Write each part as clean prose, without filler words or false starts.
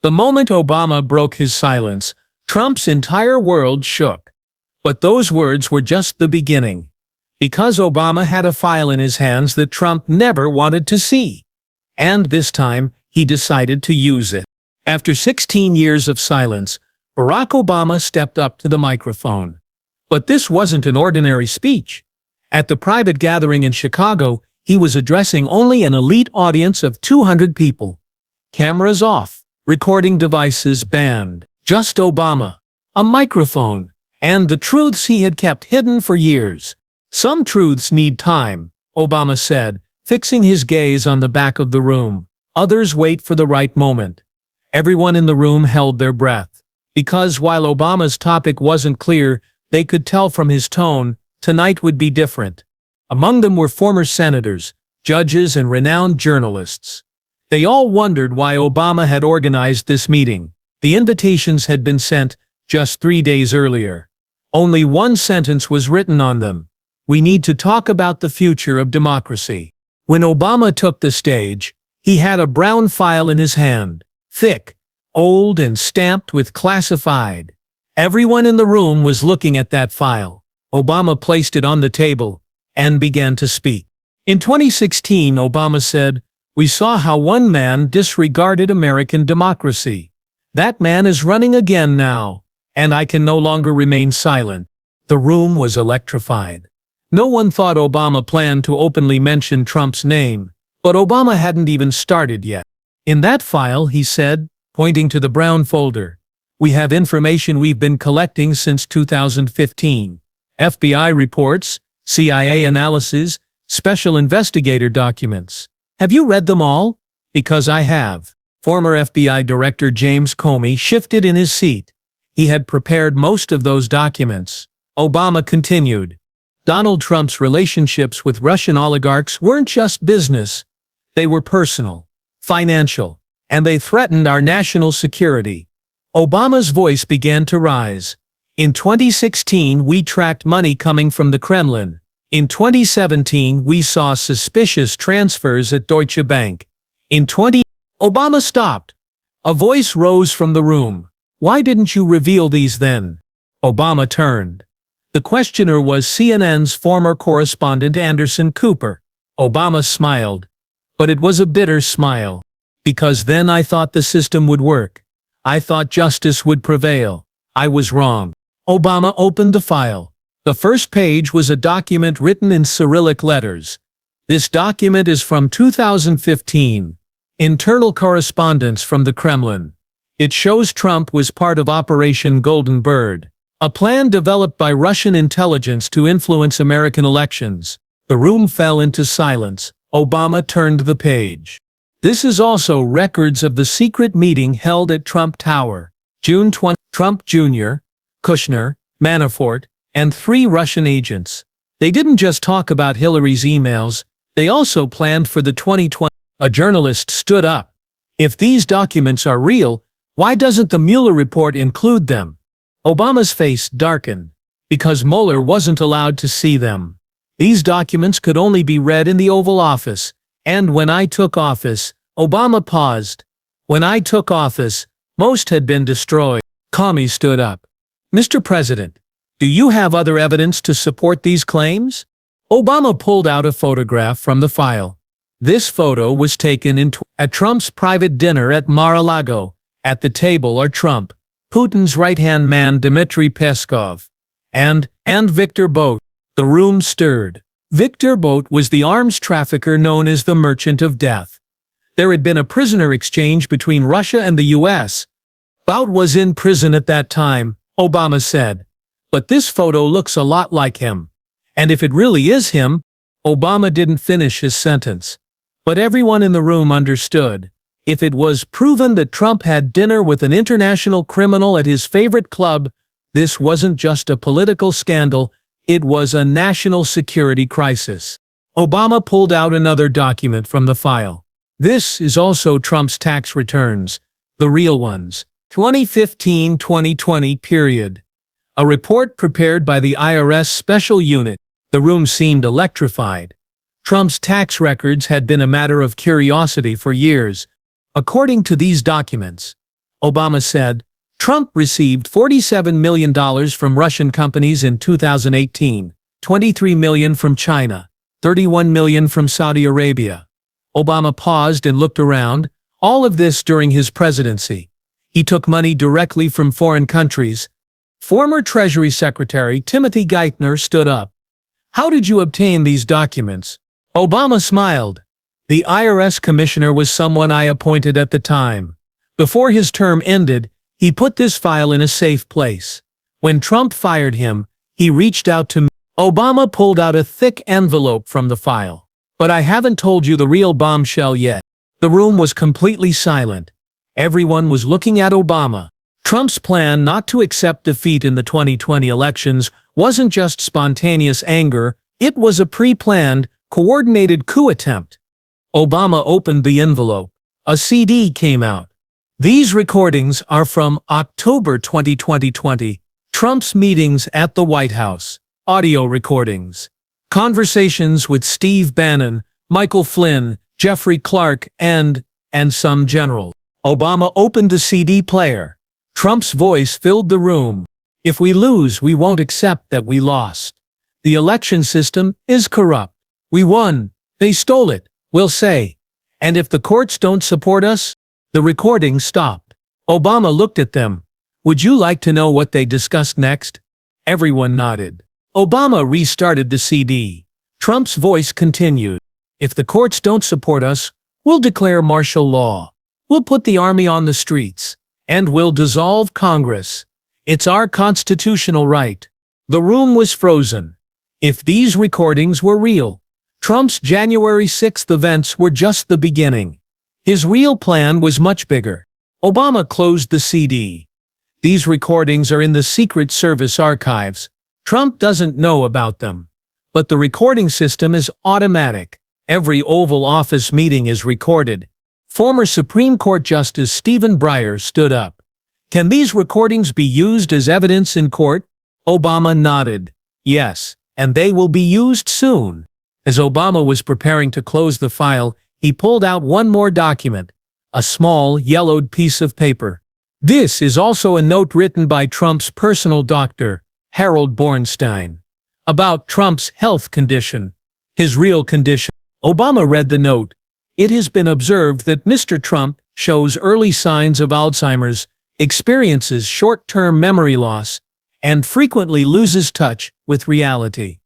The moment Obama broke his silence, Trump's entire world shook. But those words were just the beginning. Because Obama had a file in his hands that Trump never wanted to see. And this time, he decided to use it. After 16 years of silence, Barack Obama stepped up to the microphone. But this wasn't an ordinary speech. At the private gathering in Chicago, he was addressing only an elite audience of 200 people. Cameras off, recording devices banned. Just Obama, a microphone, and the truths he had kept hidden for years. Some truths need time, Obama said, fixing his gaze on the back of the room. Others wait for the right moment. Everyone in the room held their breath. Because while Obama's topic wasn't clear, they could tell from his tone, tonight would be different. Among them were former senators, judges, and renowned journalists. They all wondered why Obama had organized this meeting. The invitations had been sent just 3 days earlier. Only one sentence was written on them. We need to talk about the future of democracy. When Obama took the stage, he had a brown file in his hand, thick, old, and stamped with classified. Everyone in the room was looking at that file. Obama placed it on the table and began to speak. In 2016, Obama said, "We saw how one man disregarded American democracy. That man is running again now, and I can no longer remain silent." The room was electrified. No one thought Obama planned to openly mention Trump's name, but Obama hadn't even started yet. "In that file," he said, pointing to the brown folder, "we have information we've been collecting since 2015. FBI reports, CIA analysis, special investigator documents. Have you read them all? Because I have." Former FBI Director James Comey shifted in his seat. He had prepared most of those documents. Obama continued. Donald Trump's relationships with Russian oligarchs weren't just business. They were personal, financial, and they threatened our national security. Obama's voice began to rise. "In 2016, we tracked money coming from the Kremlin. In 2017, we saw suspicious transfers at Deutsche Bank. Obama stopped. A voice rose from the room. "Why didn't you reveal these then?" Obama turned. The questioner was CNN's former correspondent Anderson Cooper. Obama smiled. But it was a bitter smile. "Because then I thought the system would work. I thought justice would prevail. I was wrong." Obama opened the file. The first page was a document written in Cyrillic letters. This document is from 2015. Internal correspondence from the Kremlin. It shows Trump was part of Operation Golden Bird, a plan developed by Russian intelligence to influence American elections. The room fell into silence. Obama turned the page. "This is also records of the secret meeting held at Trump Tower, June 20. Trump Jr., Kushner, Manafort, and 3 Russian agents. They didn't just talk about Hillary's emails, they also planned for the 2020. A journalist stood up. "If these documents are real, why doesn't the Mueller report include them?" Obama's face darkened. "Because Mueller wasn't allowed to see them. These documents could only be read in the Oval Office. And when I took office," Obama paused. "When I took office, most had been destroyed." Comey stood up. "Mr. President, do you have other evidence to support these claims?" Obama pulled out a photograph from the file. This photo was taken at Trump's private dinner at Mar-a-Lago. At the table are Trump, Putin's right-hand man Dmitry Peskov, and Victor Bout. The room stirred. Victor Bout was the arms trafficker known as the Merchant of Death. There had been a prisoner exchange between Russia and the U.S. Bout was in prison at that time, Obama said. "But this photo looks a lot like him. And if it really is him..." Obama didn't finish his sentence. But everyone in the room understood. If it was proven that Trump had dinner with an international criminal at his favorite club, this wasn't just a political scandal, it was a national security crisis. Obama pulled out another document from the file. This is also Trump's tax returns, the real ones, 2015-2020 period. A report prepared by the IRS Special Unit. The room seemed electrified. Trump's tax records had been a matter of curiosity for years. According to these documents, Obama said, Trump received $47 million from Russian companies in 2018, $23 million from China, $31 million from Saudi Arabia. Obama paused and looked around, all of this during his presidency. He took money directly from foreign countries. Former Treasury Secretary Timothy Geithner stood up. How did you obtain these documents? Obama smiled. The IRS commissioner was someone I appointed at the time. Before his term ended, he put this file in a safe place. When Trump fired him, he reached out to me. Obama pulled out a thick envelope from the file. But I haven't told you the real bombshell yet. The room was completely silent. Everyone was looking at Obama. Trump's plan not to accept defeat in the 2020 elections wasn't just spontaneous anger, it was a pre-planned, coordinated coup attempt. Obama opened the envelope. A CD came out. These recordings are from October 2020, Trump's meetings at the White House. Audio recordings. Conversations with Steve Bannon, Michael Flynn, Jeffrey Clark, and some generals. Obama opened the CD player. Trump's voice filled the room. If we lose, we won't accept that we lost. The election system is corrupt. We won. They stole it, we'll say. And if the courts don't support us? The recording stopped. Obama looked at them. Would you like to know what they discussed next? Everyone nodded. Obama restarted the CD. Trump's voice continued. If the courts don't support us, we'll declare martial law. We'll put the army on the streets. And we'll dissolve Congress. It's our constitutional right. The room was frozen. If these recordings were real, Trump's January 6th events were just the beginning. His real plan was much bigger. Obama closed the CD. These recordings are in the Secret Service archives. Trump doesn't know about them. But the recording system is automatic. Every Oval Office meeting is recorded. Former Supreme Court Justice Stephen Breyer stood up. Can these recordings be used as evidence in court? Obama nodded. Yes, and they will be used soon. As Obama was preparing to close the file, he pulled out one more document, a small, yellowed piece of paper. This is also a note written by Trump's personal doctor, Harold Bornstein, about Trump's health condition, his real condition. Obama read the note. It has been observed that Mr. Trump shows early signs of Alzheimer's, experiences short-term memory loss, and frequently loses touch with reality.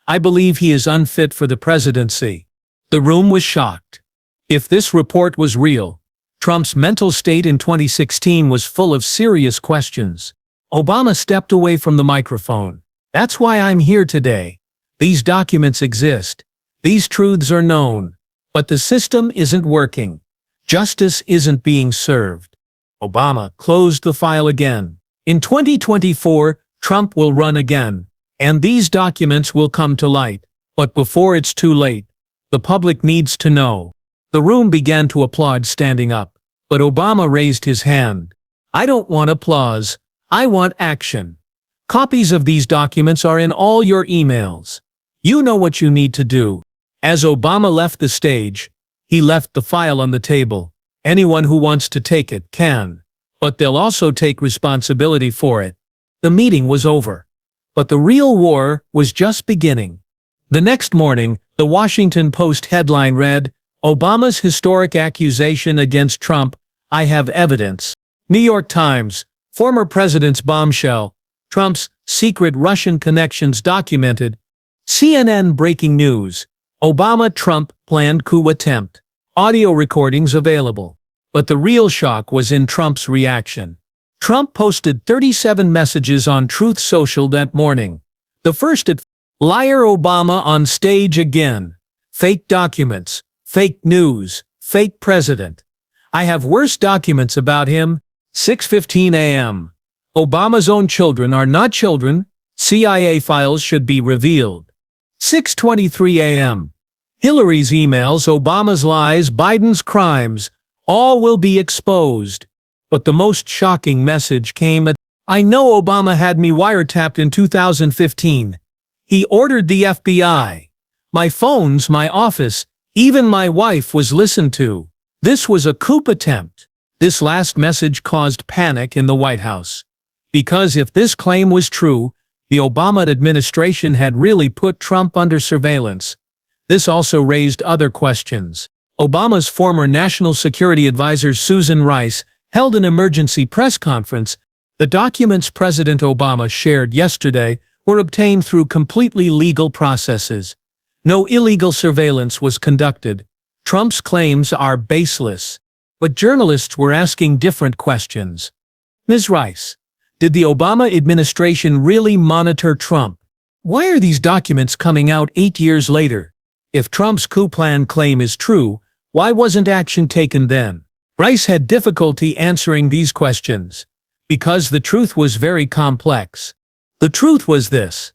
I believe he is unfit for the presidency. The room was shocked. If this report was real, Trump's mental state in 2016 was full of serious questions. Obama stepped away from the microphone. That's why I'm here today. These documents exist. These truths are known. But the system isn't working. Justice isn't being served. Obama closed the file again. In 2024, Trump will run again. And these documents will come to light. But before it's too late, the public needs to know. The room began to applaud standing up. But Obama raised his hand. I don't want applause. I want action. Copies of these documents are in all your emails. You know what you need to do. As Obama left the stage, he left the file on the table. Anyone who wants to take it can. But they'll also take responsibility for it. The meeting was over. But the real war was just beginning. The next morning, the Washington Post headline read, Obama's historic accusation against Trump, I have evidence. New York Times, former president's bombshell, Trump's secret Russian connections documented. CNN breaking news. Obama-Trump planned coup attempt. Audio recordings available. But the real shock was in Trump's reaction. Trump posted 37 messages on Truth Social that morning. The first at Liar Obama on stage again. Fake documents. Fake news. Fake president. I have worse documents about him. 6:15 a.m. Obama's own children are not children. CIA files should be revealed. 6:23 a.m. Hillary's emails, Obama's lies, Biden's crimes, all will be exposed. But the most shocking message came at, I know Obama had me wiretapped in 2015. He ordered the FBI. My phones, my office, even my wife was listened to. This was a coup attempt. This last message caused panic in the White House. Because if this claim was true, the Obama administration had really put Trump under surveillance. This also raised other questions. Obama's former National Security Advisor Susan Rice held an emergency press conference. The documents President Obama shared yesterday were obtained through completely legal processes. No illegal surveillance was conducted. Trump's claims are baseless. But journalists were asking different questions. Ms. Rice, did the Obama administration really monitor Trump? Why are these documents coming out 8 years later? If Trump's coup plan claim is true, why wasn't action taken then? Rice had difficulty answering these questions, because the truth was very complex. The truth was this.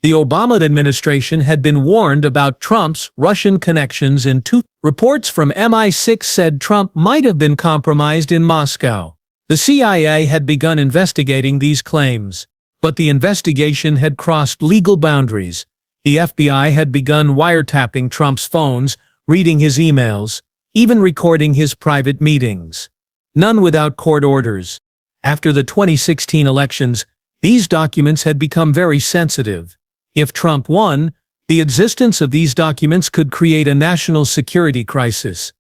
The Obama administration had been warned about Trump's Russian connections in reports from MI6 said Trump might have been compromised in Moscow. The CIA had begun investigating these claims, but the investigation had crossed legal boundaries. The FBI had begun wiretapping Trump's phones, reading his emails, even recording his private meetings. None without court orders. After the 2016 elections, these documents had become very sensitive. If Trump won, the existence of these documents could create a national security crisis.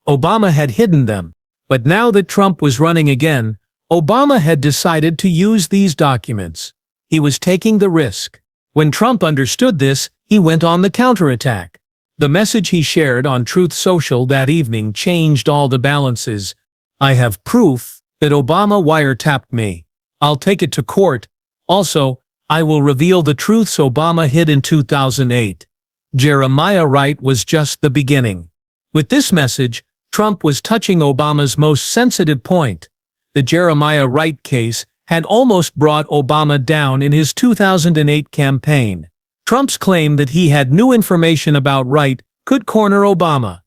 Obama had hidden them, but now that Trump was running again, Obama had decided to use these documents. He was taking the risk. When Trump understood this, he went on the counterattack. The message he shared on Truth Social that evening changed all the balances. I have proof that Obama wiretapped me. I'll take it to court. Also, I will reveal the truths Obama hid in 2008. Jeremiah Wright was just the beginning. With this message, Trump was touching Obama's most sensitive point. The Jeremiah Wright case had almost brought Obama down in his 2008 campaign. Trump's claim that he had new information about Wright could corner Obama.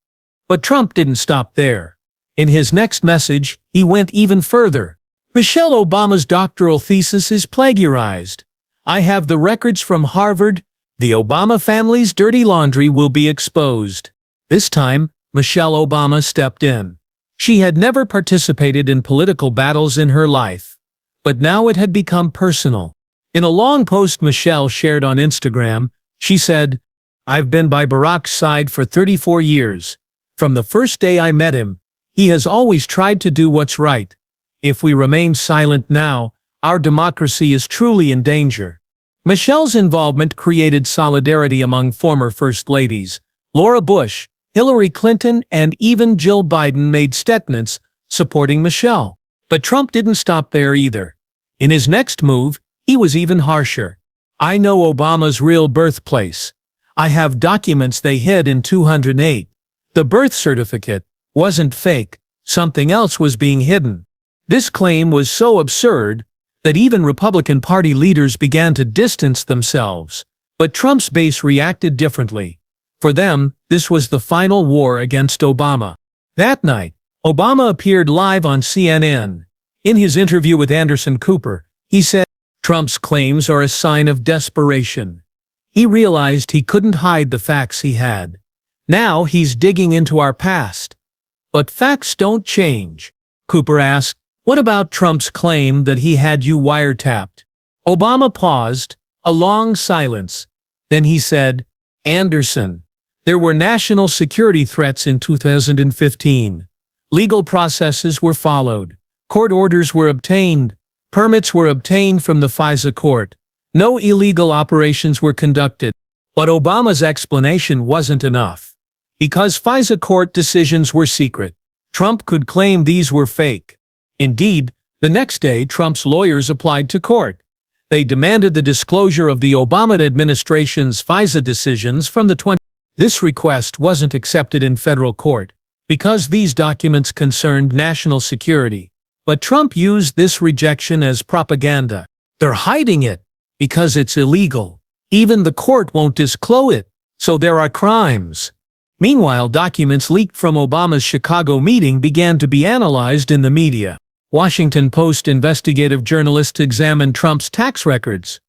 But Trump didn't stop there. In his next message, he went even further. Michelle Obama's doctoral thesis is plagiarized. I have the records from Harvard. The Obama family's dirty laundry will be exposed. This time, Michelle Obama stepped in. She had never participated in political battles in her life. But now it had become personal. In a long post Michelle shared on Instagram, she said, I've been by Barack's side for 34 years. From the first day I met him, he has always tried to do what's right. If we remain silent now, our democracy is truly in danger. Michelle's involvement created solidarity among former First Ladies. Laura Bush, Hillary Clinton, and even Jill Biden made statements supporting Michelle. But Trump didn't stop there either. In his next move, he was even harsher. I know Obama's real birthplace. I have documents they hid in 2008. The birth certificate wasn't fake. Something else was being hidden. This claim was so absurd that even Republican Party leaders began to distance themselves. But Trump's base reacted differently. For them, this was the final war against Obama. That night, Obama appeared live on CNN. In his interview with Anderson Cooper, he said, Trump's claims are a sign of desperation. He realized he couldn't hide the facts he had. Now he's digging into our past. But facts don't change. Cooper asked, what about Trump's claim that he had you wiretapped? Obama paused, a long silence. Then he said, Anderson, there were national security threats in 2015. Legal processes were followed. Court orders were obtained. Permits were obtained from the FISA court. No illegal operations were conducted. But Obama's explanation wasn't enough. Because FISA court decisions were secret, Trump could claim these were fake. Indeed, the next day Trump's lawyers applied to court. They demanded the disclosure of the Obama administration's FISA decisions from the 20. This request wasn't accepted in federal court, because these documents concerned national security. But Trump used this rejection as propaganda. They're hiding it, because it's illegal. Even the court won't disclose it, so there are crimes. Meanwhile, documents leaked from Obama's Chicago meeting began to be analyzed in the media. Washington Post investigative journalists examined Trump's tax records.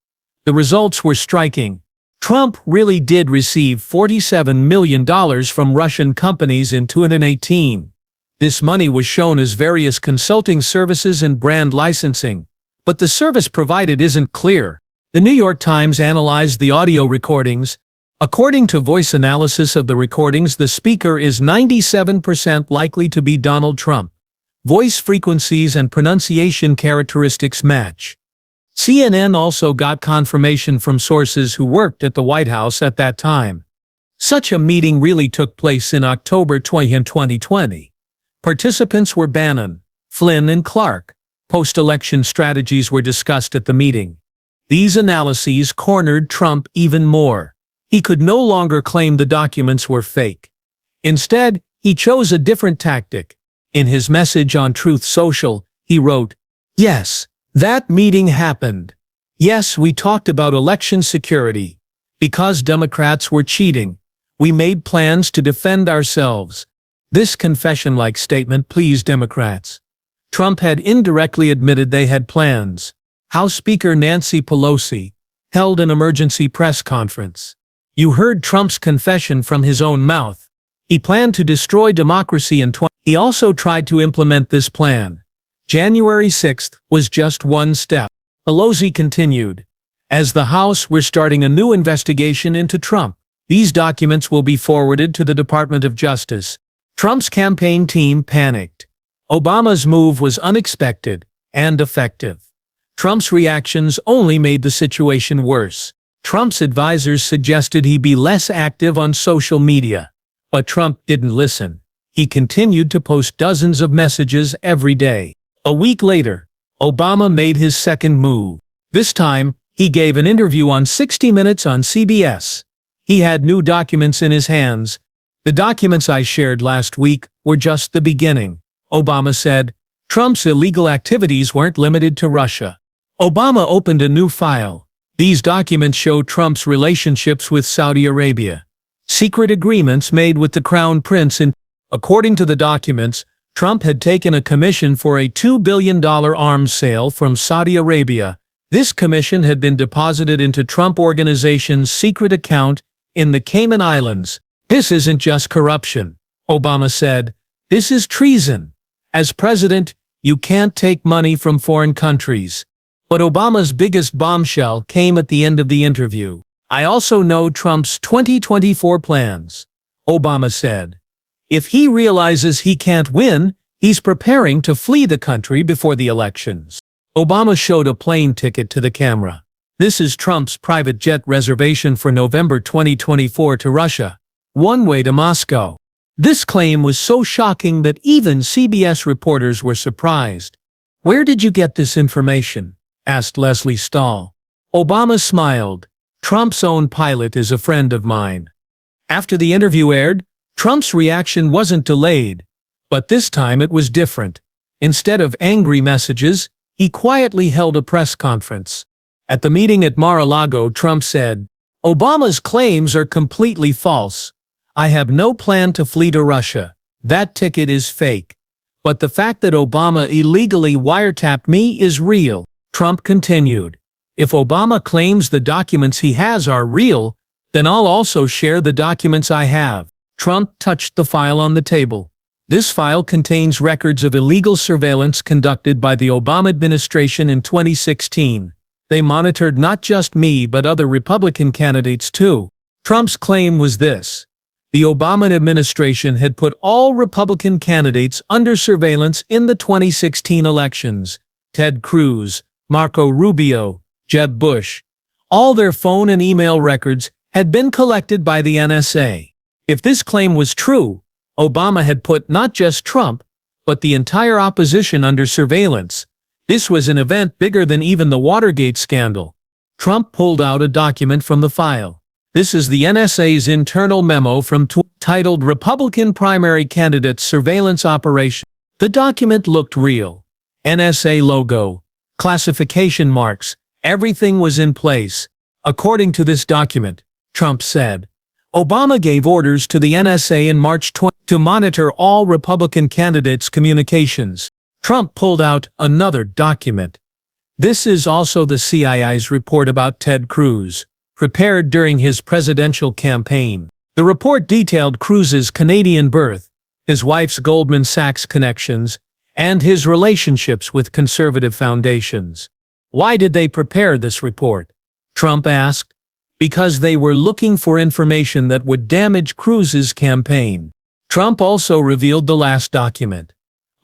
The results were striking. Trump really did receive $47 million from Russian companies in 2018. This money was shown as various consulting services and brand licensing, but the service provided isn't clear. The New York Times analyzed the audio recordings. According to voice analysis of the recordings, the speaker is 97% likely to be Donald Trump. Voice frequencies and pronunciation characteristics match. CNN also got confirmation from sources who worked at the White House at that time. Such a meeting really took place in October 2020. Participants were Bannon, Flynn, and Clark. Post-election strategies were discussed at the meeting. These analyses cornered Trump even more. He could no longer claim the documents were fake. Instead, he chose a different tactic. In his message on Truth Social, he wrote, "Yes, that meeting happened. Yes, we talked about election security. Because Democrats were cheating, we made plans to defend ourselves." This confession-like statement pleased Democrats. Trump had indirectly admitted they had plans. House Speaker Nancy Pelosi held an emergency press conference. You heard Trump's confession from his own mouth. He planned to destroy democracy in 2020. He also tried to implement this plan. January 6th was just one step. Pelosi continued. As the House, we're starting a new investigation into Trump. These documents will be forwarded to the Department of Justice. Trump's campaign team panicked. Obama's move was unexpected and effective. Trump's reactions only made the situation worse. Trump's advisors suggested he be less active on social media. But Trump didn't listen. He continued to post dozens of messages every day. A week later, Obama made his second move. This time, he gave an interview on 60 Minutes on CBS. He had new documents in his hands. "The documents I shared last week were just the beginning," Obama said. Trump's illegal activities weren't limited to Russia. Obama opened a new file. These documents show Trump's relationships with Saudi Arabia. Secret agreements made with the Crown Prince and, according to the documents, Trump had taken a commission for a $2 billion arms sale from Saudi Arabia. This commission had been deposited into Trump Organization's secret account in the Cayman Islands. "This isn't just corruption," Obama said. "This is treason. As president, you can't take money from foreign countries." But Obama's biggest bombshell came at the end of the interview. "I also know Trump's 2024 plans," Obama said. "If he realizes he can't win, he's preparing to flee the country before the elections." Obama showed a plane ticket to the camera. "This is Trump's private jet reservation for November 2024 to Russia. One way to Moscow." This claim was so shocking that even CBS reporters were surprised. "Where did you get this information?" asked Leslie Stahl. Obama smiled. "Trump's own pilot is a friend of mine." After the interview aired, Trump's reaction wasn't delayed. But this time it was different. Instead of angry messages, he quietly held a press conference. At the meeting at Mar-a-Lago, Trump said, "Obama's claims are completely false. I have no plan to flee to Russia. That ticket is fake. But the fact that Obama illegally wiretapped me is real." Trump continued, "If Obama claims the documents he has are real, then I'll also share the documents I have." Trump touched the file on the table. This file contains records of illegal surveillance conducted by the Obama administration in 2016. They monitored not just me but other Republican candidates too. Trump's claim was this: the Obama administration had put all Republican candidates under surveillance in the 2016 elections. Ted Cruz, Marco Rubio, Jeb Bush. All their phone and email records had been collected by the NSA. If this claim was true, Obama had put not just Trump, but the entire opposition under surveillance. This was an event bigger than even the Watergate scandal. Trump pulled out a document from the file. This is the NSA's internal memo from titled Republican Primary Candidate Surveillance Operation. The document looked real. NSA logo, classification marks, everything was in place. According to this document, Trump said, Obama gave orders to the NSA in March 20 to monitor all Republican candidates' communications. Trump pulled out another document. This is also the CIA's report about Ted Cruz, prepared during his presidential campaign. The report detailed Cruz's Canadian birth, his wife's Goldman Sachs connections, and his relationships with conservative foundations. Why did they prepare this report? Trump asked. Because they were looking for information that would damage Cruz's campaign. Trump also revealed the last document.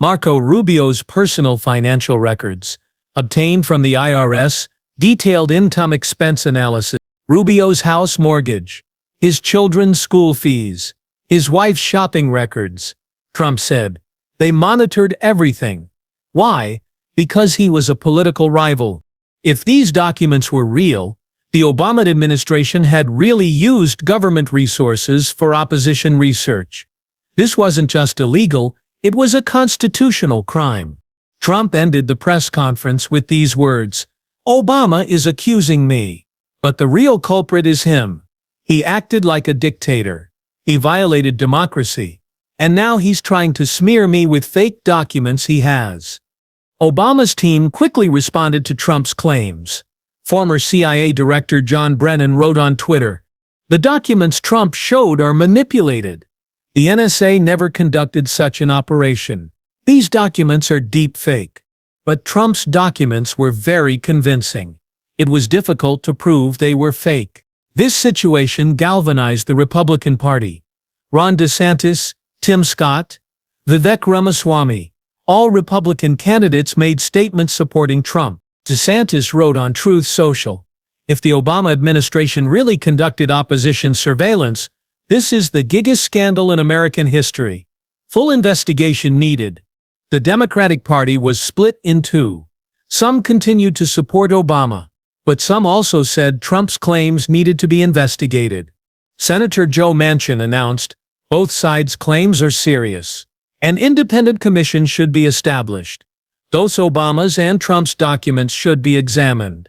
Marco Rubio's personal financial records, obtained from the IRS, detailed income expense analysis, Rubio's house mortgage, his children's school fees, his wife's shopping records. Trump said, they monitored everything. Why? Because he was a political rival. If these documents were real, the Obama administration had really used government resources for opposition research. This wasn't just illegal, it was a constitutional crime. Trump ended the press conference with these words, "Obama is accusing me. But the real culprit is him. He acted like a dictator. He violated democracy. And now he's trying to smear me with fake documents he has." Obama's team quickly responded to Trump's claims. Former CIA Director John Brennan wrote on Twitter, "The documents Trump showed are manipulated. The NSA never conducted such an operation. These documents are deep fake." But Trump's documents were very convincing. It was difficult to prove they were fake. This situation galvanized the Republican Party. Ron DeSantis, Tim Scott, Vivek Ramaswamy, all Republican candidates made statements supporting Trump. DeSantis wrote on Truth Social, "If the Obama administration really conducted opposition surveillance, this is the biggest scandal in American history. Full investigation needed." The Democratic Party was split in two. Some continued to support Obama, but some also said Trump's claims needed to be investigated. Senator Joe Manchin announced, "Both sides' claims are serious. An independent commission should be established. Both Obama's and Trump's documents should be examined."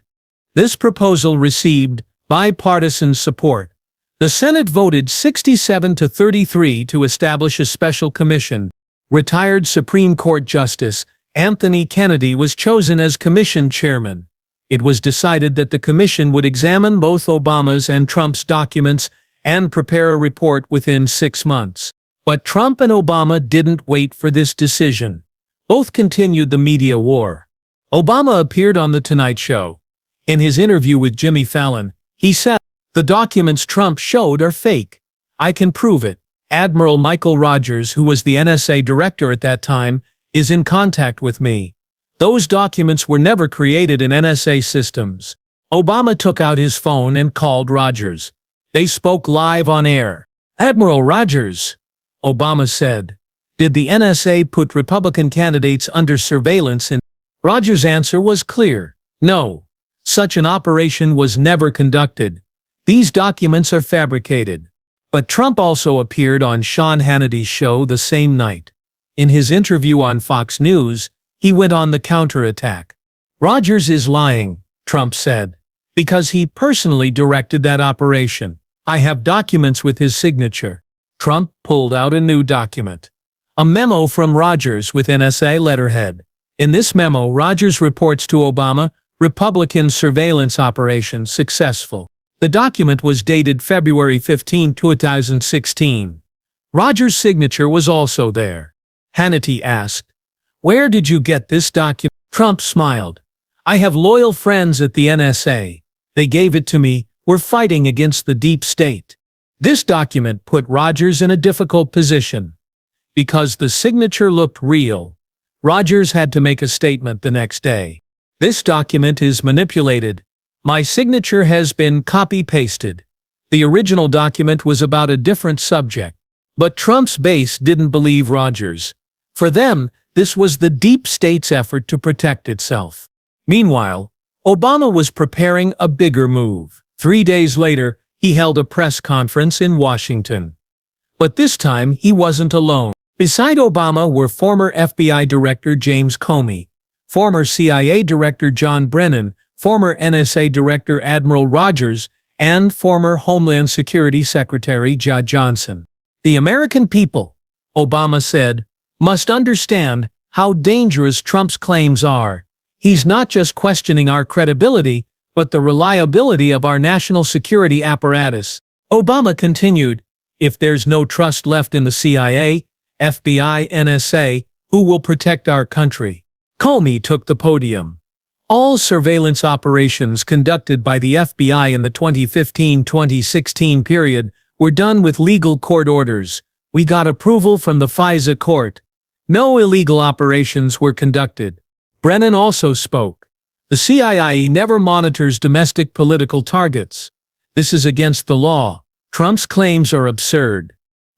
This proposal received bipartisan support. The Senate voted 67-33 to establish a special commission. Retired Supreme Court Justice Anthony Kennedy was chosen as commission chairman. It was decided that the commission would examine both Obama's and Trump's documents and prepare a report within 6 months. But Trump and Obama didn't wait for this decision. Both continued the media war. Obama appeared on The Tonight Show. In his interview with Jimmy Fallon, he said, "The documents Trump showed are fake. I can prove it. Admiral Michael Rogers, who was the NSA director at that time, is in contact with me. Those documents were never created in NSA systems." Obama took out his phone and called Rogers. They spoke live on air. "Admiral Rogers," Obama said, "did the NSA put Republican candidates under surveillance?" Rogers' answer was clear. "No. Such an operation was never conducted. These documents are fabricated." But Trump also appeared on Sean Hannity's show the same night. In his interview on Fox News, he went on the counterattack. "Rogers is lying," Trump said, "because he personally directed that operation. I have documents with his signature." Trump pulled out a new document. A memo from Rogers with NSA letterhead. In this memo, Rogers reports to Obama, "Republican surveillance operation successful." The document was dated February 15, 2016. Rogers' signature was also there. Hannity asked, "Where did you get this document?" Trump smiled. "I have loyal friends at the NSA. They gave it to me. We're fighting against the deep state." This document put Rogers in a difficult position. Because the signature looked real, Rogers had to make a statement the next day. "This document is manipulated. My signature has been copy-pasted." The original document was about a different subject. But Trump's base didn't believe Rogers. For them, this was the deep state's effort to protect itself. Meanwhile, Obama was preparing a bigger move. 3 days later, he held a press conference in Washington. But this time, he wasn't alone. Beside Obama were former FBI Director James Comey, former CIA Director John Brennan, former NSA Director Admiral Rogers, and former Homeland Security Secretary Jeh Johnson. "The American people," Obama said, "must understand how dangerous Trump's claims are. He's not just questioning our credibility, but the reliability of our national security apparatus." Obama continued, "If there's no trust left in the CIA, FBI, NSA, who will protect our country? Comey took the podium. All surveillance operations conducted by the FBI in the 2015-2016 period were done with legal court orders. We got approval from the FISA court. No illegal operations were conducted. Brennan also spoke. The CIA never monitors domestic political targets. This is against the law. Trump's claims are absurd.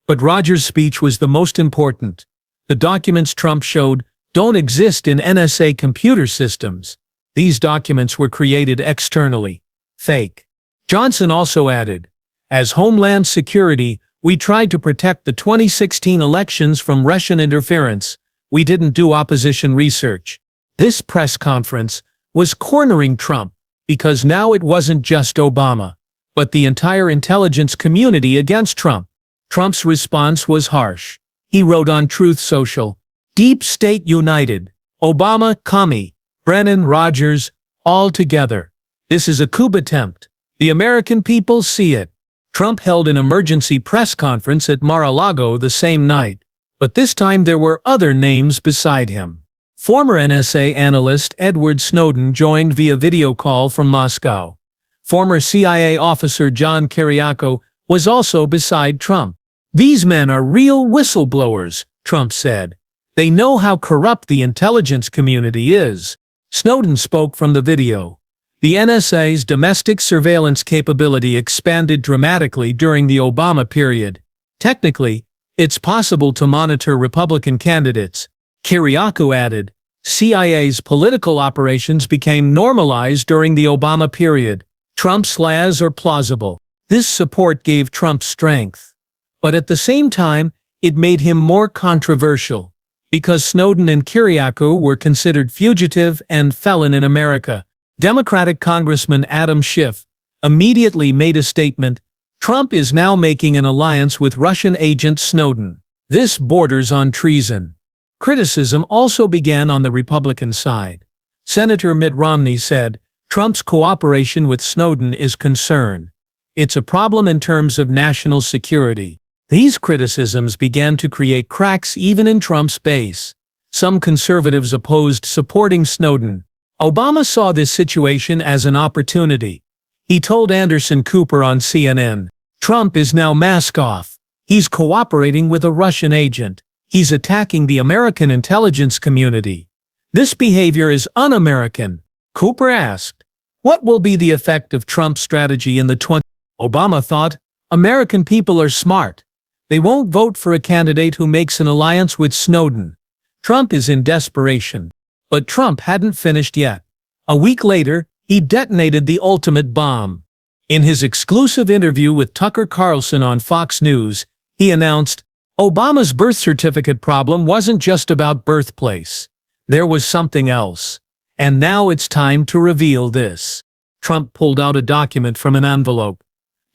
But Rogers' speech was the most important. The documents Trump showed don't exist in NSA computer systems. These documents were created externally. Fake. Johnson also added, as Homeland Security, we tried to protect the 2016 elections from Russian interference. We didn't do opposition research. This press conference was cornering Trump because now it wasn't just Obama, but the entire intelligence community against Trump. Trump's response was harsh. He wrote on Truth Social, Deep State United, Obama, Comey, Brennan, Rogers, all together. This is a coup attempt. The American people see it. Trump held an emergency press conference at Mar-a-Lago the same night, but this time there were other names beside him. Former NSA analyst Edward Snowden joined via video call from Moscow. Former CIA officer John Kiriakou was also beside Trump. These men are real whistleblowers, Trump said. They know how corrupt the intelligence community is. Snowden spoke from the video. The NSA's domestic surveillance capability expanded dramatically during the Obama period. Technically, it's possible to monitor Republican candidates. Kiriakou added, CIA's political operations became normalized during the Obama period. Trump's lies are plausible. This support gave Trump strength. But at the same time, it made him more controversial, because Snowden and Kiriakou were considered fugitive and felon in America. Democratic Congressman Adam Schiff immediately made a statement, Trump is now making an alliance with Russian agent Snowden. This borders on treason. Criticism also began on the Republican side. Senator Mitt Romney said, Trump's cooperation with Snowden is concern. It's a problem in terms of national security. These criticisms began to create cracks even in Trump's base. Some conservatives opposed supporting Snowden. Obama saw this situation as an opportunity. He told Anderson Cooper on CNN, Trump is now mask off. He's cooperating with a Russian agent. He's attacking the American intelligence community. This behavior is un-American. Cooper asked, what will be the effect of Trump's strategy in the 20s? Obama thought, American people are smart. They won't vote for a candidate who makes an alliance with Snowden. Trump is in desperation. But Trump hadn't finished yet. A week later, he detonated the ultimate bomb. In his exclusive interview with Tucker Carlson on Fox News, he announced, Obama's birth certificate problem wasn't just about birthplace. There was something else. And now it's time to reveal this. Trump pulled out a document from an envelope.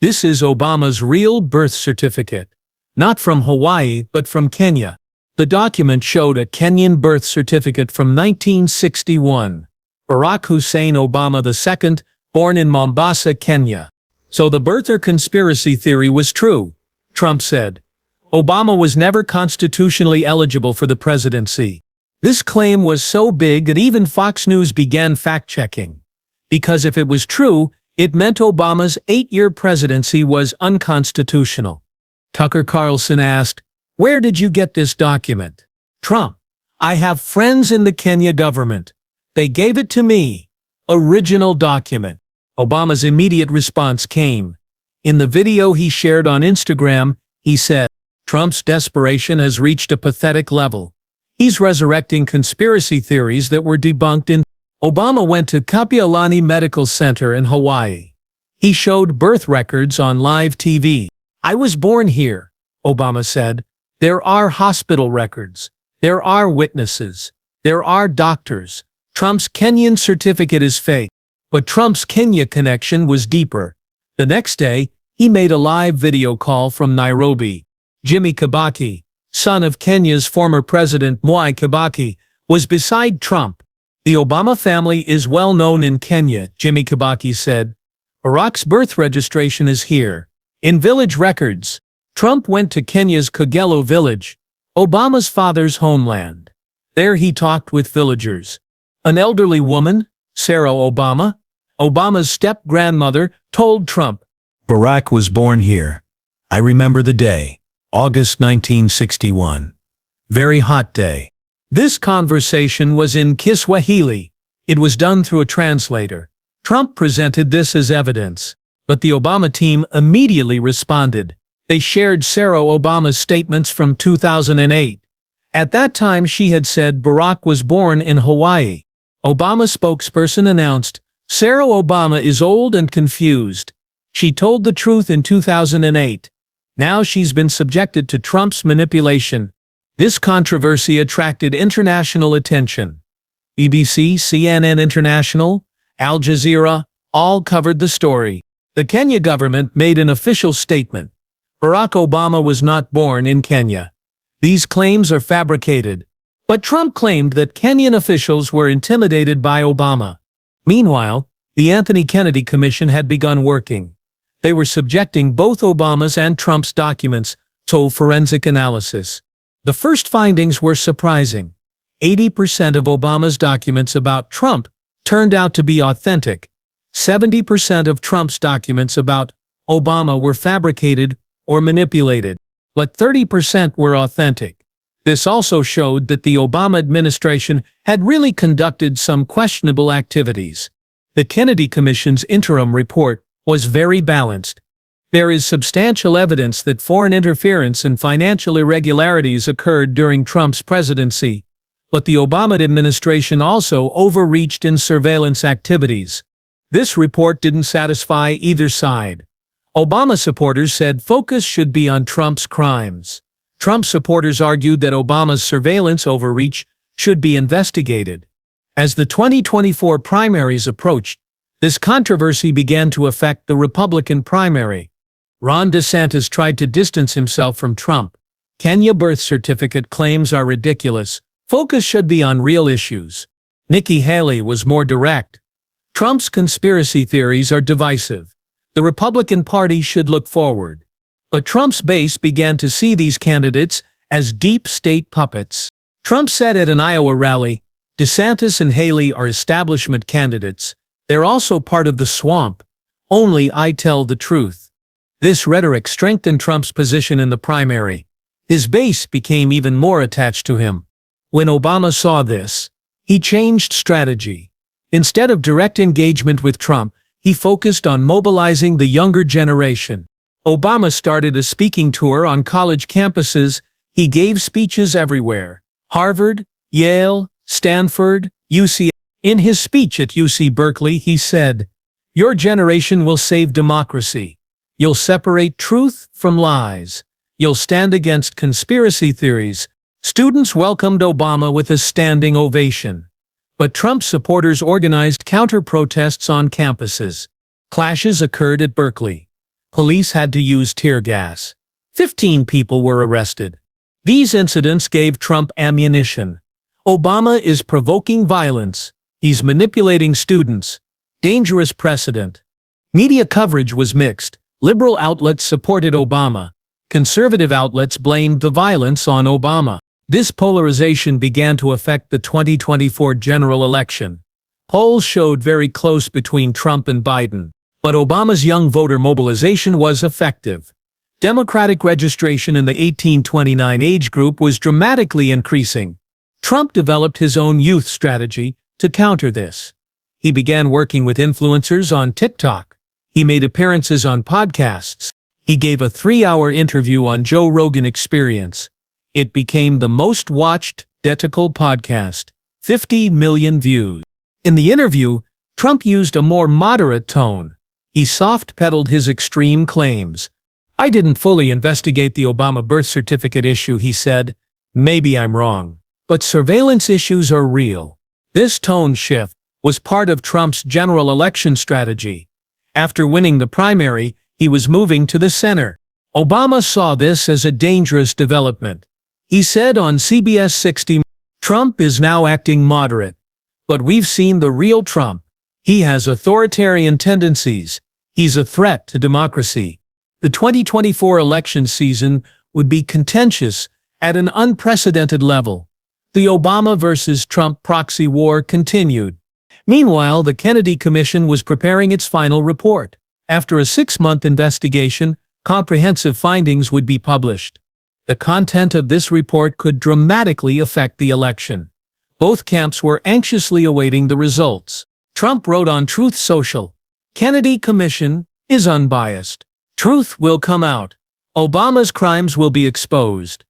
This is Obama's real birth certificate. Not from Hawaii, but from Kenya. The document showed a Kenyan birth certificate from 1961. Barack Hussein Obama II, born in Mombasa, Kenya. So the birther conspiracy theory was true, Trump said. Obama was never constitutionally eligible for the presidency. This claim was so big that even Fox News began fact-checking. Because if it was true, it meant Obama's 8-year presidency was unconstitutional. Tucker Carlson asked, where did you get this document? Trump, I have friends in the Kenya government. They gave it to me. Original document. Obama's immediate response came. In the video he shared on Instagram, he said, Trump's desperation has reached a pathetic level. He's resurrecting conspiracy theories that were debunked in. Obama went to Kapiolani Medical Center in Hawaii. He showed birth records on live TV. I was born here, Obama said. There are hospital records. There are witnesses. There are doctors. Trump's Kenyan certificate is fake. But Trump's Kenya connection was deeper. The next day, he made a live video call from Nairobi. Jimmy Kibaki, son of Kenya's former president Mwai Kibaki, was beside Trump. The Obama family is well known in Kenya, Jimmy Kibaki said. Barack's birth registration is here. In village records. Trump went to Kenya's Kogelo village. Obama's father's homeland. There he talked with villagers. An elderly woman, Sarah Obama, Obama's step-grandmother, told Trump, Barack was born here. I remember the day, August 1961. Very hot day. This conversation was in Kiswahili. It was done through a translator. Trump presented this as evidence, but the Obama team immediately responded. They shared Sarah Obama's statements from 2008. At that time she had said Barack was born in Hawaii. Obama spokesperson announced, Sarah Obama is old and confused. She told the truth in 2008. Now she's been subjected to Trump's manipulation. This controversy attracted international attention. BBC, CNN International, Al Jazeera, all covered the story. The Kenya government made an official statement. Barack Obama was not born in Kenya. These claims are fabricated. But Trump claimed that Kenyan officials were intimidated by Obama. Meanwhile, the Anthony Kennedy Commission had begun working. They were subjecting both Obama's and Trump's documents to forensic analysis. The first findings were surprising. 80% of Obama's documents about Trump turned out to be authentic. 70% of Trump's documents about Obama were fabricated or manipulated, but 30% were authentic. This also showed that the Obama administration had really conducted some questionable activities. The Kennedy Commission's interim report was very balanced. There is substantial evidence that foreign interference and financial irregularities occurred during Trump's presidency, but the Obama administration also overreached in surveillance activities. This report didn't satisfy either side. Obama supporters said focus should be on Trump's crimes. Trump supporters argued that Obama's surveillance overreach should be investigated. As the 2024 primaries approached, this controversy began to affect the Republican primary. Ron DeSantis tried to distance himself from Trump. Kenya birth certificate claims are ridiculous. Focus should be on real issues. Nikki Haley was more direct. Trump's conspiracy theories are divisive. The Republican Party should look forward. But Trump's base began to see these candidates as deep state puppets. Trump said at an Iowa rally, DeSantis and Haley are establishment candidates. They're also part of the swamp. Only I tell the truth. This rhetoric strengthened Trump's position in the primary. His base became even more attached to him. When Obama saw this, he changed strategy. Instead of direct engagement with Trump, he focused on mobilizing the younger generation. Obama started a speaking tour on college campuses. He gave speeches everywhere. Harvard, Yale, Stanford, UC. In his speech at UC Berkeley, he said, "Your generation will save democracy. You'll separate truth from lies. You'll stand against conspiracy theories." Students welcomed Obama with a standing ovation. But Trump supporters organized counter-protests on campuses. Clashes occurred at Berkeley. Police had to use tear gas. 15 people were arrested. These incidents gave Trump ammunition. Obama is provoking violence. He's manipulating students. Dangerous precedent. Media coverage was mixed. Liberal outlets supported Obama. Conservative outlets blamed the violence on Obama. This polarization began to affect the 2024 general election. Polls showed very close between Trump and Biden, but Obama's young voter mobilization was effective. Democratic registration in the 18-29 age group was dramatically increasing. Trump developed his own youth strategy to counter this. He began working with influencers on TikTok. He made appearances on podcasts. He gave a 3-hour interview on Joe Rogan Experience. It became the most watched political podcast, 50 million views. In the interview, Trump used a more moderate tone. He soft-pedaled his extreme claims. "I didn't fully investigate the Obama birth certificate issue," he said. "Maybe I'm wrong. But surveillance issues are real." This tone shift was part of Trump's general election strategy. After winning the primary, he was moving to the center. Obama saw this as a dangerous development. He said on CBS 60, "Trump is now acting moderate. But we've seen the real Trump. He has authoritarian tendencies. He's a threat to democracy." The 2024 election season would be contentious at an unprecedented level. The Obama versus Trump proxy war continued. Meanwhile, the Kennedy Commission was preparing its final report. After a 6-month investigation, comprehensive findings would be published. The content of this report could dramatically affect the election. Both camps were anxiously awaiting the results. Trump wrote on Truth Social, "Kennedy Commission is unbiased. Truth will come out. Obama's crimes will be exposed."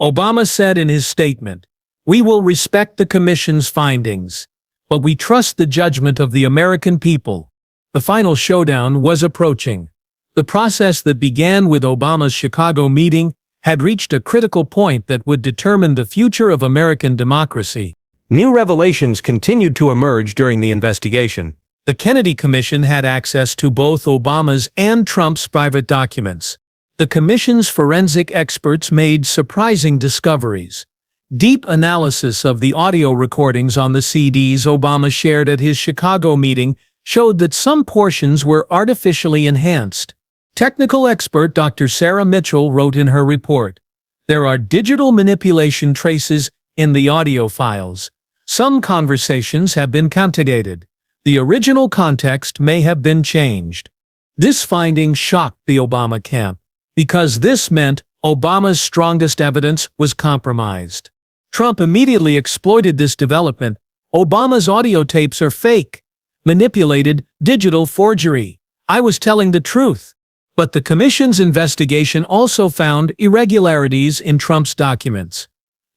Obama said in his statement, "We will respect the Commission's findings, but we trust the judgment of the American people." The final showdown was approaching. The process that began with Obama's Chicago meeting had reached a critical point that would determine the future of American democracy. New revelations continued to emerge during the investigation. The Kennedy Commission had access to both Obama's and Trump's private documents. The Commission's forensic experts made surprising discoveries. Deep analysis of the audio recordings on the CDs Obama shared at his Chicago meeting showed that some portions were artificially enhanced. Technical expert Dr. Sarah Mitchell wrote in her report, "There are digital manipulation traces in the audio files. Some conversations have been conjugated. The original context may have been changed." This finding shocked the Obama camp, because this meant Obama's strongest evidence was compromised. Trump immediately exploited this development. "Obama's audio tapes are fake. Manipulated, digital forgery. I was telling the truth." But the Commission's investigation also found irregularities in Trump's documents.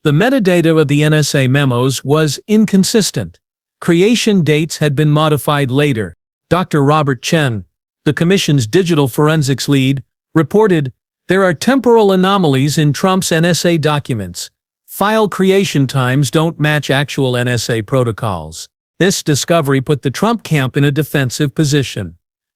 The metadata of the NSA memos was inconsistent. Creation dates had been modified later. Dr. Robert Chen, the Commission's digital forensics lead, reported, "There are temporal anomalies in Trump's NSA documents. File creation times don't match actual NSA protocols." This discovery put the Trump camp in a defensive position.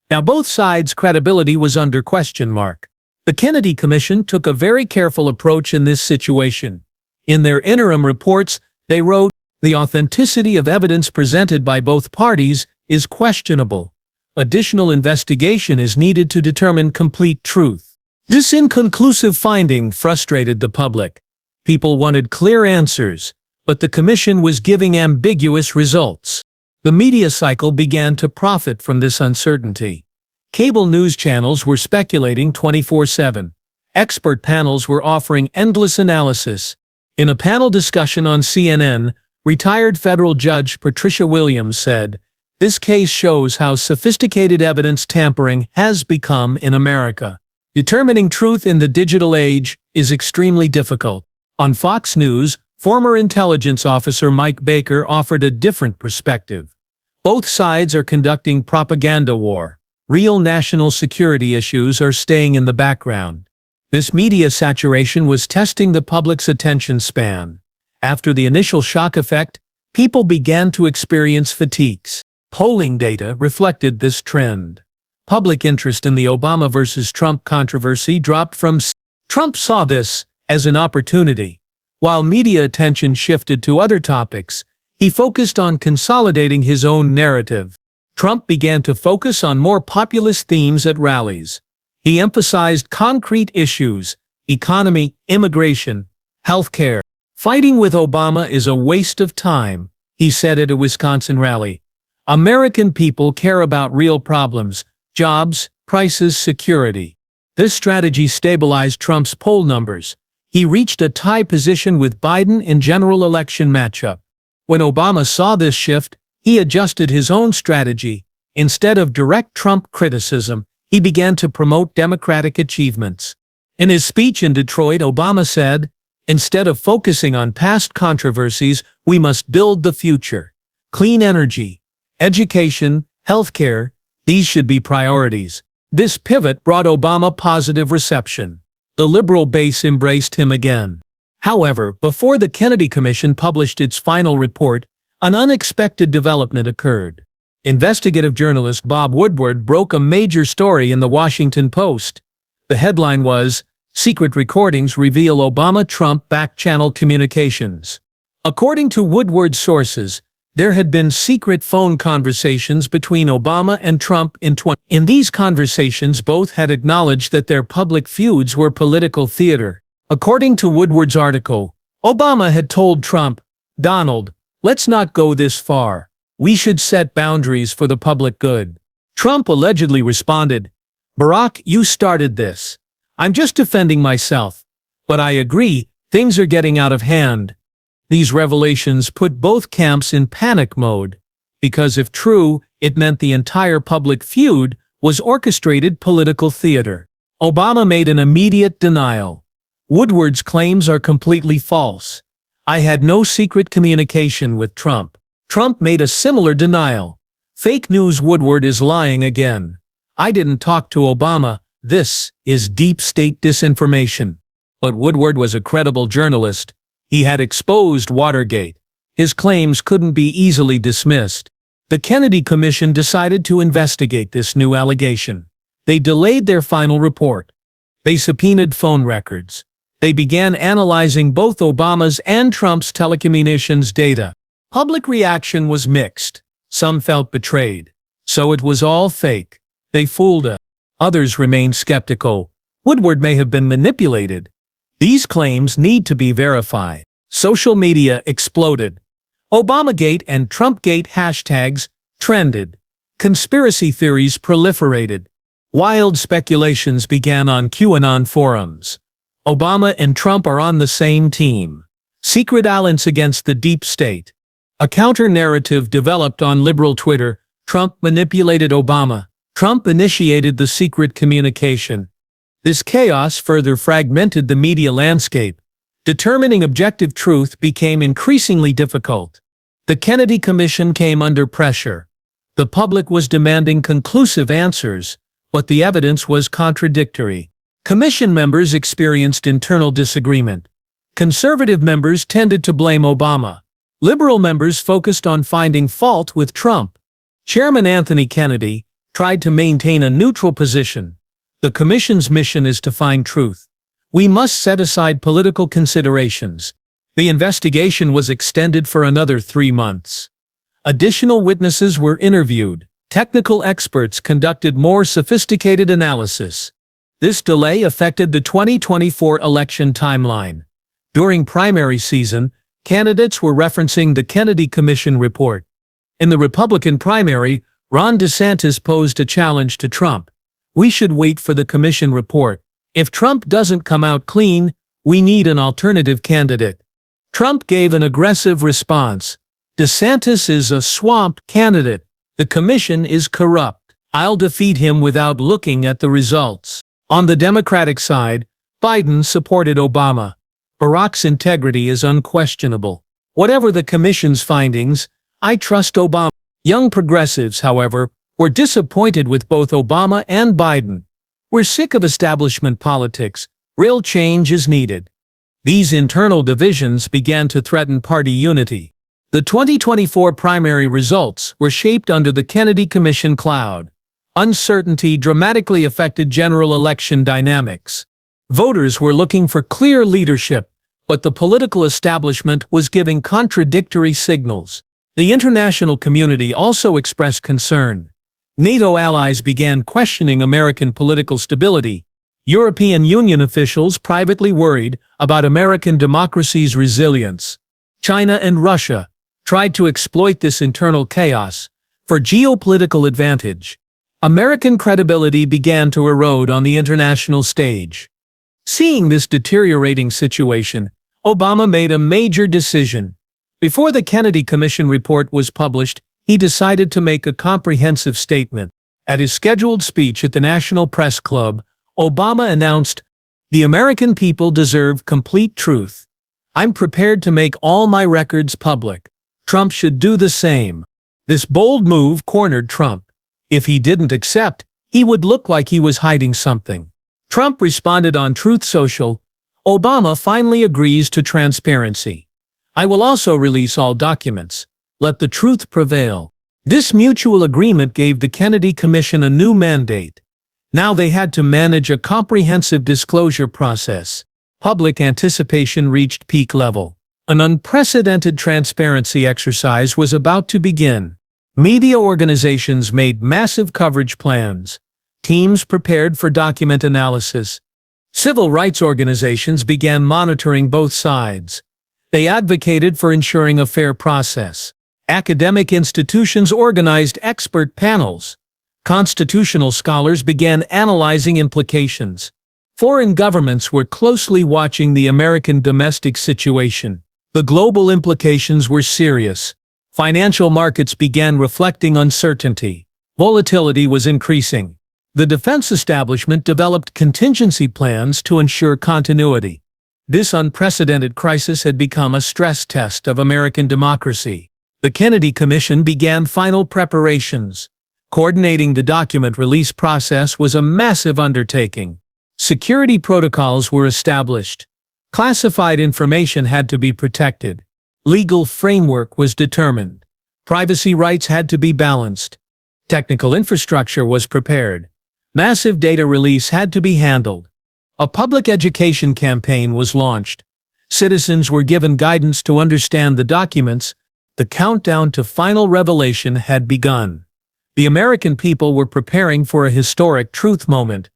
Now both sides' credibility was under question mark. The Kennedy Commission took a very careful approach in this situation. In their interim reports, they wrote, "The authenticity of evidence presented by both parties is questionable. Additional investigation is needed to determine complete truth." This inconclusive finding frustrated the public. People wanted clear answers, but the Commission was giving ambiguous results. The media cycle began to profit from this uncertainty. Cable news channels were speculating 24/7. Expert panels were offering endless analysis. In a panel discussion on CNN, retired federal judge Patricia Williams said, "This case shows how sophisticated evidence tampering has become in America. Determining truth in the digital age is extremely difficult." On Fox News, former intelligence officer Mike Baker offered a different perspective. "Both sides are conducting propaganda war. Real national security issues are staying in the background." This media saturation was testing the public's attention span. After the initial shock effect, people began to experience fatigues. Polling data reflected this trend. Public interest in the Obama versus Trump controversy dropped from Trump saw this as an opportunity. While media attention shifted to other topics, he focused on consolidating his own narrative. Trump began to focus on more populist themes at rallies. He emphasized concrete issues: economy, immigration, healthcare. "Fighting with Obama is a waste of time," he said at a Wisconsin rally. "American people care about real problems: jobs, prices, security." This strategy stabilized Trump's poll numbers. He reached a tie position with Biden in general election matchup. When Obama saw this shift, he adjusted his own strategy. Instead of direct Trump criticism, he began to promote Democratic achievements. In his speech in Detroit, Obama said, "Instead of focusing on past controversies, we must build the future. Clean energy, education, healthcare, these should be priorities." This pivot brought Obama positive reception. The liberal base embraced him again. However, before the Kennedy Commission published its final report, an unexpected development occurred. Investigative journalist Bob Woodward broke a major story in the Washington Post. The headline was, "Secret Recordings Reveal Obama-Trump Back-Channel Communications." According to Woodward's sources, there had been secret phone conversations between Obama and Trump in these conversations both had acknowledged that their public feuds were political theater. According to Woodward's article, Obama had told Trump, "Donald, let's not go this far. We should set boundaries for the public good." Trump allegedly responded, "Barack, you started this. I'm just defending myself. But I agree, things are getting out of hand." These revelations put both camps in panic mode, because if true, it meant the entire public feud was orchestrated political theater. Obama made an immediate denial. Woodward's claims are completely false. "I had no secret communication with Trump." Trump made a similar denial. "Fake news, Woodward is lying again. I didn't talk to Obama. This is deep state disinformation." But Woodward was a credible journalist. He had exposed Watergate. His claims couldn't be easily dismissed. The Kennedy Commission decided to investigate this new allegation. They delayed their final report. They subpoenaed phone records. They began analyzing both Obama's and Trump's telecommunications data. Public reaction was mixed. Some felt betrayed. So it was all fake. They fooled us. Others remained skeptical. Woodward may have been manipulated. These claims need to be verified. Social media exploded. Obamagate and Trumpgate hashtags trended. Conspiracy theories proliferated. Wild speculations began on QAnon forums. Obama and Trump are on the same team. Secret alliance against the deep state. A counter-narrative developed on liberal Twitter. Trump manipulated Obama. Trump initiated the secret communication. This chaos further fragmented the media landscape. Determining objective truth became increasingly difficult. The Kennedy Commission came under pressure. The public was demanding conclusive answers, but the evidence was contradictory. Commission members experienced internal disagreement. Conservative members tended to blame Obama. Liberal members focused on finding fault with Trump. Chairman Anthony Kennedy tried to maintain a neutral position. The Commission's mission is to find truth. We must set aside political considerations. The investigation was extended for another 3 months. Additional witnesses were interviewed. Technical experts conducted more sophisticated analysis. This delay affected the 2024 election timeline. During primary season, candidates were referencing the Kennedy Commission report. In the Republican primary, Ron DeSantis posed a challenge to Trump. "We should wait for the commission report. If Trump doesn't come out clean, we need an alternative candidate." Trump gave an aggressive response. "DeSantis is a swamp candidate. The commission is corrupt. I'll defeat him without looking at the results." On the Democratic side, Biden supported Obama. "Barack's integrity is unquestionable. Whatever the commission's findings, I trust Obama." Young progressives, however, were disappointed with both Obama and Biden. "We're sick of establishment politics. Real change is needed." These internal divisions began to threaten party unity. The 2024 primary results were shaped under the Kennedy Commission cloud. Uncertainty dramatically affected general election dynamics. Voters were looking for clear leadership, but the political establishment was giving contradictory signals. The international community also expressed concern. NATO allies began questioning American political stability. European Union officials privately worried about American democracy's resilience. China and Russia tried to exploit this internal chaos for geopolitical advantage. American credibility began to erode on the international stage. Seeing this deteriorating situation, Obama made a major decision. Before the Kennedy Commission report was published, he decided to make a comprehensive statement. At his scheduled speech at the National Press Club, Obama announced, "The American people deserve complete truth. I'm prepared to make all my records public. Trump should do the same." This bold move cornered Trump. If he didn't accept, he would look like he was hiding something. Trump responded on Truth Social, "Obama finally agrees to transparency. I will also release all documents. Let the truth prevail." This mutual agreement gave the Kennedy Commission a new mandate. Now they had to manage a comprehensive disclosure process. Public anticipation reached peak level. An unprecedented transparency exercise was about to begin. Media organizations made massive coverage plans. Teams prepared for document analysis. Civil rights organizations began monitoring both sides. They advocated for ensuring a fair process. Academic institutions organized expert panels. Constitutional scholars began analyzing implications. Foreign governments were closely watching the American domestic situation. The global implications were serious. Financial markets began reflecting uncertainty. Volatility was increasing. The defense establishment developed contingency plans to ensure continuity. This unprecedented crisis had become a stress test of American democracy. The Kennedy Commission began final preparations. Coordinating the document release process was a massive undertaking. Security protocols were established. Classified information had to be protected. Legal framework was determined. Privacy rights had to be balanced. Technical infrastructure was prepared. Massive data release had to be handled. A public education campaign was launched. Citizens were given guidance to understand the documents. The countdown to final revelation had begun. The American people were preparing for a historic truth moment.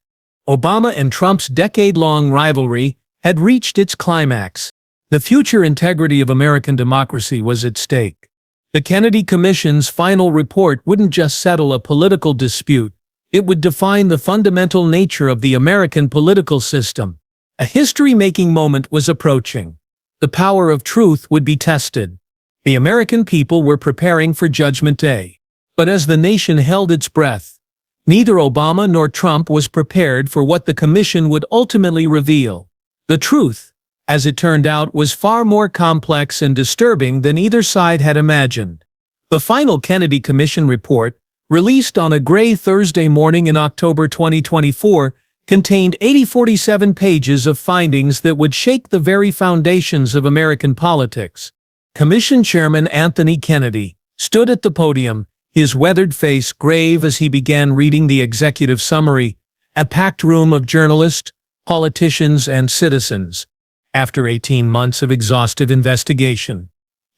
Obama and Trump's decade-long rivalry had reached its climax. The future integrity of American democracy was at stake. The Kennedy Commission's final report wouldn't just settle a political dispute. It would define the fundamental nature of the American political system. A history-making moment was approaching. The power of truth would be tested. The American people were preparing for Judgment Day. But as the nation held its breath, neither Obama nor Trump was prepared for what the commission would ultimately reveal. The truth, as it turned out, was far more complex and disturbing than either side had imagined. The final Kennedy Commission report, released on a gray Thursday morning in October 2024, contained 47 pages of findings that would shake the very foundations of American politics. Commission Chairman Anthony Kennedy stood at the podium, his weathered face grave as he began reading the executive summary, a packed room of journalists, politicians, and citizens. After 18 months of exhaustive investigation,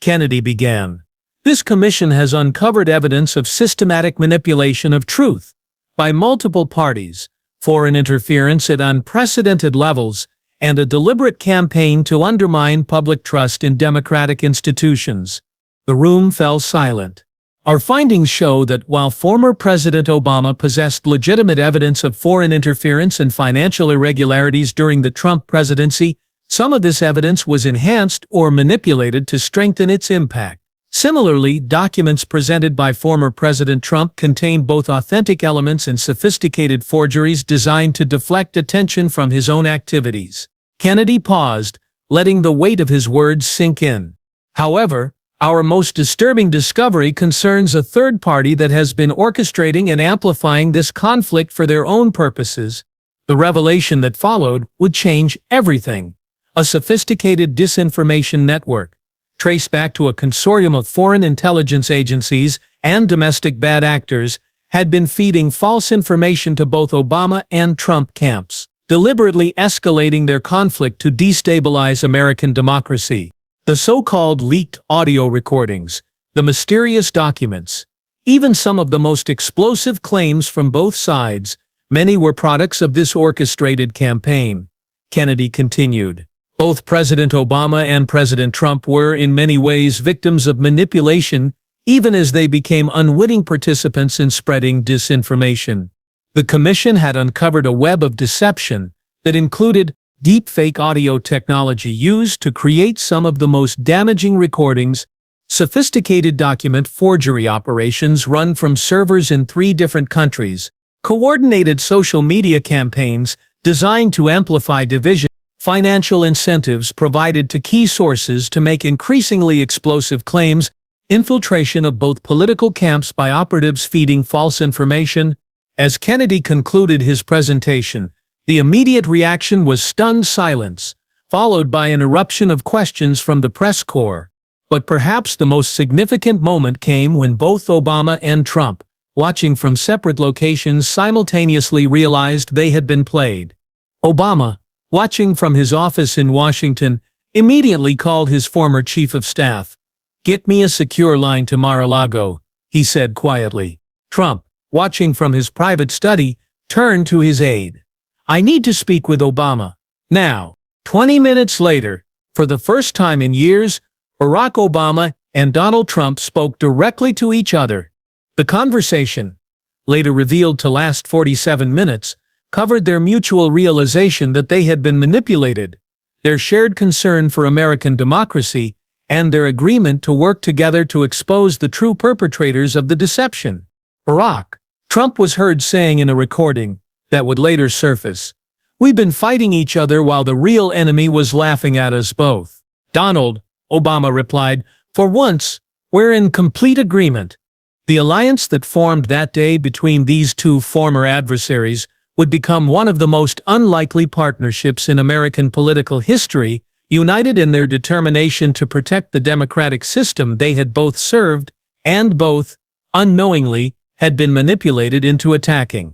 Kennedy began. This commission has uncovered evidence of systematic manipulation of truth by multiple parties, foreign interference at unprecedented levels, and a deliberate campaign to undermine public trust in democratic institutions. The room fell silent. Our findings show that while former President Obama possessed legitimate evidence of foreign interference and financial irregularities during the Trump presidency, some of this evidence was enhanced or manipulated to strengthen its impact. Similarly, documents presented by former President Trump contained both authentic elements and sophisticated forgeries designed to deflect attention from his own activities. Kennedy paused, letting the weight of his words sink in. However, our most disturbing discovery concerns a third party that has been orchestrating and amplifying this conflict for their own purposes. The revelation that followed would change everything. A sophisticated disinformation network, traced back to a consortium of foreign intelligence agencies and domestic bad actors, had been feeding false information to both Obama and Trump camps, deliberately escalating their conflict to destabilize American democracy. The so-called leaked audio recordings, the mysterious documents, even some of the most explosive claims from both sides, many were products of this orchestrated campaign. Kennedy continued. Both President Obama and President Trump were in many ways victims of manipulation, even as they became unwitting participants in spreading disinformation. The commission had uncovered a web of deception that included deepfake audio technology used to create some of the most damaging recordings, sophisticated document forgery operations run from servers in 3 different countries, coordinated social media campaigns designed to amplify division, financial incentives provided to key sources to make increasingly explosive claims, infiltration of both political camps by operatives feeding false information. As Kennedy concluded his presentation, the immediate reaction was stunned silence, followed by an eruption of questions from the press corps. But perhaps the most significant moment came when both Obama and Trump, watching from separate locations, simultaneously realized they had been played. Obama, watching from his office in Washington, immediately called his former chief of staff. "Get me a secure line to Mar-a-Lago," he said quietly. Trump, watching from his private study, turned to his aide. I need to speak with Obama. Now, 20 minutes later, for the first time in years, Barack Obama and Donald Trump spoke directly to each other. The conversation, later revealed to last 47 minutes, covered their mutual realization that they had been manipulated, their shared concern for American democracy, and their agreement to work together to expose the true perpetrators of the deception. Barack Trump was heard saying in a recording that would later surface, "We've been fighting each other while the real enemy was laughing at us both." Donald Obama replied, "For once, we're in complete agreement." The alliance that formed that day between these two former adversaries would become one of the most unlikely partnerships in American political history, united in their determination to protect the democratic system they had both served and both, unknowingly, had been manipulated into attacking.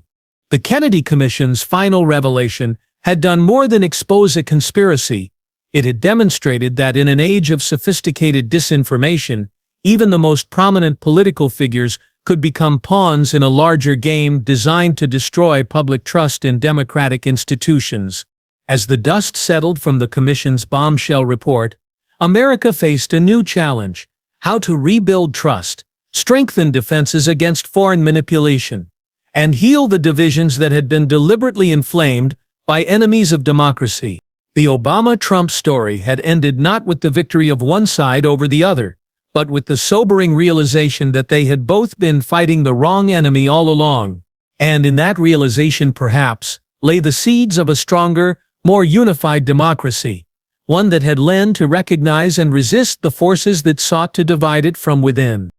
The Kennedy Commission's final revelation had done more than expose a conspiracy. It had demonstrated that in an age of sophisticated disinformation, even the most prominent political figures could become pawns in a larger game designed to destroy public trust in democratic institutions. As the dust settled from the Commission's bombshell report, America faced a new challenge: how to rebuild trust, strengthen defenses against foreign manipulation, and heal the divisions that had been deliberately inflamed by enemies of democracy. The Obama-Trump story had ended not with the victory of one side over the other, but with the sobering realization that they had both been fighting the wrong enemy all along. And in that realization, perhaps, lay the seeds of a stronger, more unified democracy, one that had learned to recognize and resist the forces that sought to divide it from within.